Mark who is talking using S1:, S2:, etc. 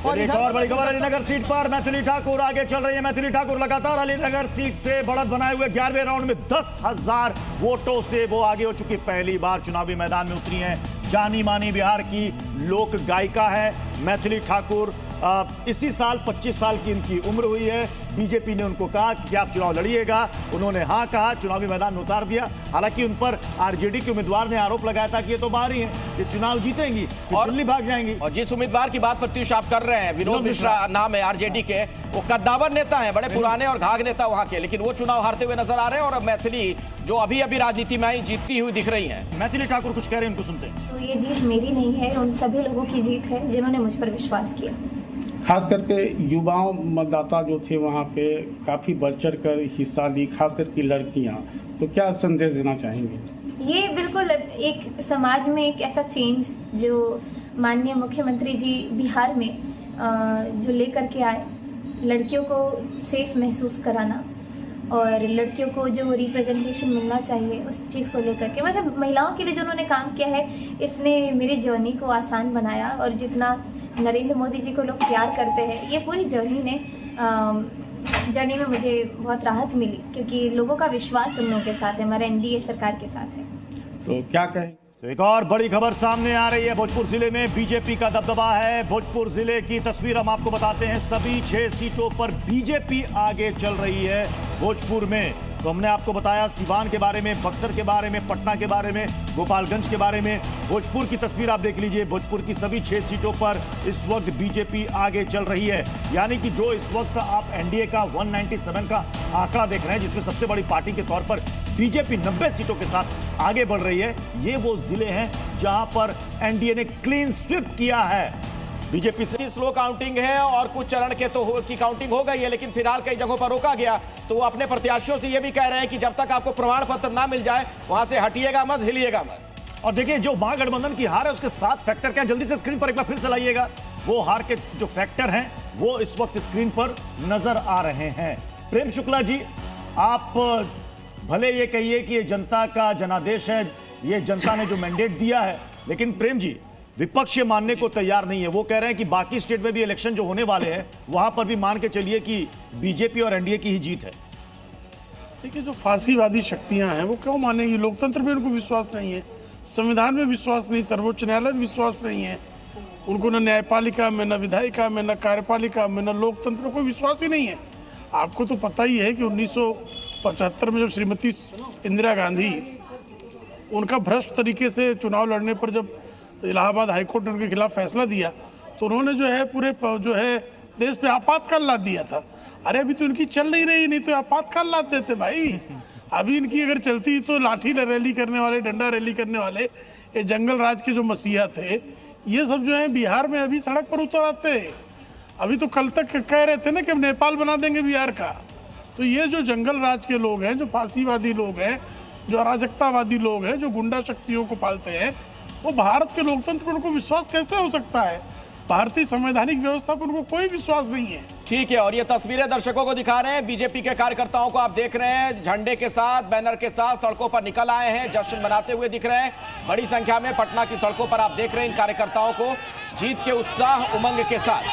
S1: एक और बड़ी खबर, अलीनगर सीट पर मैथिली ठाकुर आगे चल रही है। मैथिली ठाकुर लगातार अलीनगर सीट से बढ़त बनाए हुए 11वें राउंड में 10,000 वोटों से वो आगे हो चुकी। पहली बार चुनावी मैदान में उतरी हैं। जानी मानी बिहार की लोक गायिका है मैथिली ठाकुर। इसी साल 25 साल की इनकी उम्र हुई है। बीजेपी ने उनको कहा कि आप चुनाव लड़िएगा, उन्होंने हाँ कहा, चुनावी मैदान में उतार दिया। हालांकि उन पर आरजेडी के उम्मीदवार ने आरोप लगाया था कि ये तो बाहर ही हैं, ये चुनाव जीतेंगी और दिल्ली भाग जाएंगी।
S2: और जिस उम्मीदवार की बात प्रत्युष आप कर रहे हैं, विनोद मिश्रा नाम है आरजेडी के, वो कद्दावर नेता है, बड़े पुराने और घाघ नेता वहां के, लेकिन वो चुनाव हारते हुए नजर आ रहे हैं। और मैथिली जो अभी अभी राजनीति में आई जीतती हुई दिख रही है।
S1: मैथिली ठाकुर कुछ कह रहे हैं, उनको सुनते हैं।
S3: तो ये जीत मेरी नहीं है, उन सभी लोगों की जीत है जिन्होंने मुझ पर विश्वास किया।
S4: खास करके युवाओं मतदाता जो थे वहाँ पे काफ़ी बढ़ चढ़ कर हिस्सा ली, खास करके लड़कियाँ। तो क्या संदेश देना चाहेंगे?
S3: ये बिल्कुल एक समाज में एक ऐसा चेंज जो माननीय मुख्यमंत्री जी बिहार में जो लेकर के आए, लड़कियों को सेफ महसूस कराना और लड़कियों को जो रिप्रेजेंटेशन मिलना चाहिए उस चीज़ को लेकर के, मतलब महिलाओं के लिए जो उन्होंने काम किया है, इसने मेरी जर्नी को आसान बनाया। और जितना नरेंद्र मोदी जी को लोग प्यार करते हैं, ये पूरी जर्नी में मुझे बहुत राहत मिली, क्योंकि लोगों का विश्वास हम लोगों के साथ है, हमारा एनडीए सरकार के साथ है।
S4: तो क्या कहें?
S1: तो एक और बड़ी खबर सामने आ रही है। भोजपुर जिले में बीजेपी का दबदबा है। भोजपुर जिले की तस्वीर हम आपको बताते हैं। सभी 6 सीटों पर बीजेपी आगे चल रही है भोजपुर में। तो हमने आपको बताया सीवान के बारे में, बक्सर के बारे में, पटना के बारे में, गोपालगंज के बारे में। भोजपुर की तस्वीर आप देख लीजिए। भोजपुर की सभी 6 सीटों पर इस वक्त बीजेपी आगे चल रही है। यानी कि जो इस वक्त आप एनडीए का 197 का आंकड़ा देख रहे हैं, जिसमें सबसे बड़ी पार्टी के तौर पर बीजेपी 90 सीटों के साथ आगे बढ़ रही है, ये वो जिले हैं जहां पर एनडीए ने क्लीन स्वीप किया है। बीजेपी से
S2: स्लो काउंटिंग है और कुछ चरण के तो की काउंटिंग हो गई है, लेकिन फिलहाल कई जगहों पर रोका गया। तो वो अपने प्रत्याशियों से ये भी कह रहे हैं कि जब तक आपको प्रमाण पत्र ना मिल जाए वहां से हटिएगा मत, हिलिएगा मत।
S1: और देखिए, जो महागठबंधन की हार है उसके 7 फैक्टर क्या, जल्दी से स्क्रीन पर एक बार फिर से लाइएगा। वो हार के जो फैक्टर हैं वो इस वक्त स्क्रीन पर नजर आ रहे हैं। प्रेम शुक्ला जी, आप भले ये कहिए कि ये जनता का जनादेश है, ये जनता ने जो मैंडेट दिया है, लेकिन प्रेम जी, विपक्ष ये मानने को तैयार नहीं है। वो कह रहे हैं कि बाकी स्टेट में भी इलेक्शन जो होने वाले हैं वहां पर भी मान के चलिए कि बीजेपी और एनडीए की ही जीत है।
S5: देखिए, जो फांसीवादी शक्तियां हैं वो क्यों मानेंगी? लोकतंत्र में उनको विश्वास नहीं है, संविधान में विश्वास नहीं, सर्वोच्च न्यायालय में विश्वास नहीं है उनको, न न्यायपालिका में, न विधायिका में, न कार्यपालिका में, न लोकतंत्र में कोई विश्वास ही नहीं है। आपको तो पता ही है कि 1975 में जब श्रीमती इंदिरा गांधी उनका भ्रष्ट तरीके से चुनाव लड़ने पर जब इलाहाबाद हाईकोर्ट ने उनके खिलाफ फैसला दिया, तो उन्होंने जो है पूरे जो है देश पे आपातकाल ला दिया था। अरे अभी तो इनकी चल नहीं रही, नहीं तो आपातकाल ला देते भाई। अभी इनकी अगर चलती तो लाठी रैली करने वाले, डंडा रैली करने वाले, ये जंगल राज के जो मसीहा थे, ये सब जो है बिहार में अभी सड़क पर उतर आते। अभी तो कल तक कह रहे थे ना कि हम नेपाल बना देंगे बिहार का। तो ये जो जंगल राज के लोग हैं, जो फांसीवादी लोग हैं, जो अराजकतावादी लोग हैं, जो गुंडा शक्तियों को पालते हैं, वो भारत के लोकतंत्र पर उनको विश्वास कैसे हो सकता है? भारतीय संवैधानिक व्यवस्था पर उनको कोई विश्वास नहीं है।
S2: ठीक है, और ये तस्वीरें दर्शकों को दिखा रहे हैं। बीजेपी के कार्यकर्ताओं को आप देख रहे हैं, झंडे के साथ, बैनर के साथ सड़कों पर निकल आए हैं, जश्न मनाते हुए दिख रहे हैं। बड़ी संख्या में पटना की सड़कों पर आप देख रहे हैं इन कार्यकर्ताओं को, जीत के उत्साह उमंग के साथ।